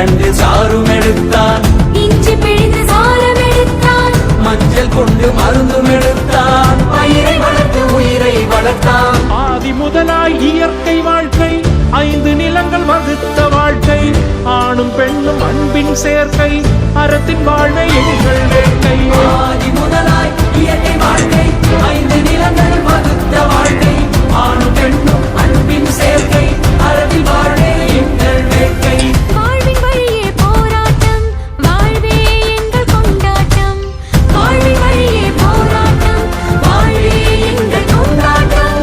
கண்டு சாரும் எடுத்தான், இஞ்சி பிழிந்து சாரம் எடுத்தான், மஞ்சள் கொண்டு மருந்தும் எடுத்தான், பயிரை வளர்த்து உயிரை வளர்த்தான். ஆதி முதலாய் இயற்கை வாழ்க்கை, 5 நிலங்கள் வகுத்த வாழ்க்கை, ஆணும் பெண்ணும் அன்பின் சேர்க்கை, அறத்தின் வாழ்வை எங்கள் வேட்கை. ஆதி முதலாய் இயற்கை வாழ்க்கை, 5 நிலங்கள் வகுத்த வாழ்க்கை, ஆணும் பெண்ணும் அன்பின் சேர்க்கை, அறத்தின் வாழ்வை எங்கள் வேட்கை. வாழ்வின் வழியே போராட்டம், வாழ்வே எங்கள் கொண்டாட்டம். வாழ்வின் வழியே போராட்டம், வாழ்வே எங்கள் கொண்டாட்டம்.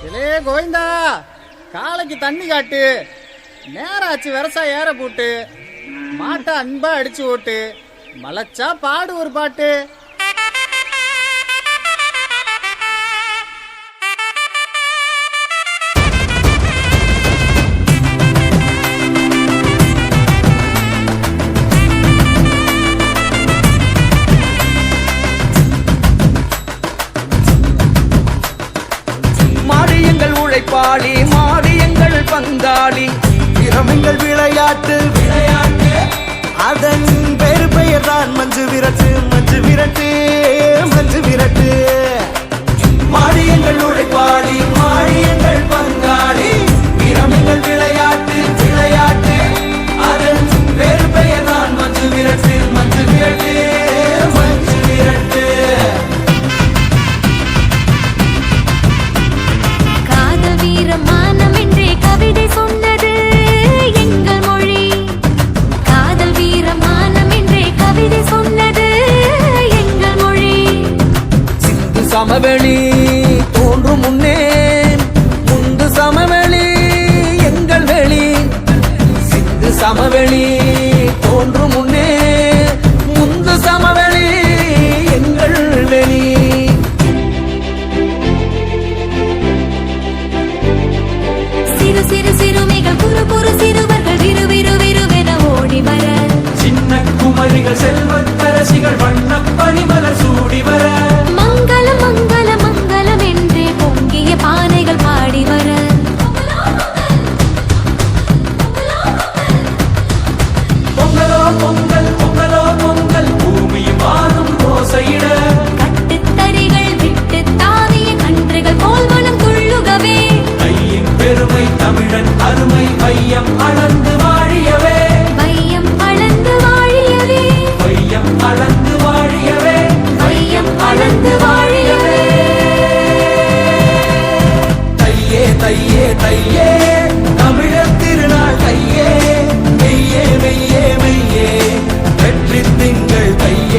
இளைய கோவிந்தா, காலைக்கு தண்ணி காட்டு, நேராச்சு விவசாய ஏற போட்டு, மாட்டை அன்பா அடிச்சு ஓட்டு, மலைச்சா பாடு ஒரு பாட்டு. மாடு எங்கள் உழைப்பாளி, மாடு எங்கள் பங்காளி, திறமைகள் விளையாட்டு விளையாட்டு, அதன் பேரு பெயர் தான் மஞ்சு விரட்டு, மஞ்சு விரட்டு, மஞ்சு விரட்டு. மாடு எங்கள் உழைப்பாளி, மாடு எங்கள் பங்காளி, திறமைகள் விளையாட்டு விளையாட்டு, அதன் வேறு பெயர் தான் மஞ்சு விரட்டு, மஞ்சு விரட்டு, மஞ்சு விரட்டு. காதல் வீரம் மானம் என்றே கவிதை சொன்னது எங்கள் மொழி. காதல் வீரம் மானம் என்றே கவிதை சொன்னது எங்கள் மொழி. சிந்து சமவெளி தோன்றும் முன்னே முந்து சமவெளி எங்கள் வெளி. சிந்து சமவெளி தோன்றும் முன்னே முந்து சமவெளி எங்கள் வெளி. சிறு சிறு சிறுமிகள் குறு குறு சிறுவர்கள் விறு விறு விறுவென ஓடி வர, சின்ன குமரிகள் செல்வத்தரசிகள் வண்ணப் பனிமலர் சூடி வர, மங்களம் மங்களம் மங்களம் என்றே பொங்கிய பானைகள் பாடி வர, பொங்கலோ பொங்கல் பொங்கலோ பொங்கல் பூமியும் வானும் ஓசையிட, கட்டுத்தறிகள் விட்டு தாவிய கன்றுகள் போல் மனம் துள்ளுகவே, கையின் பெருமை தமிழன் அருமை வையம் அளந்து வாழியவே, வையம் அளந்து வாழியவே, வையம் அளந்து வாழியவே, வையம் அளந்து வாழியவே. தையே தையே தையே தமிழர் திருநாள் தையே, மெய்யே மெய்யே மெய்யே வெற்றி திங்கள் தையே.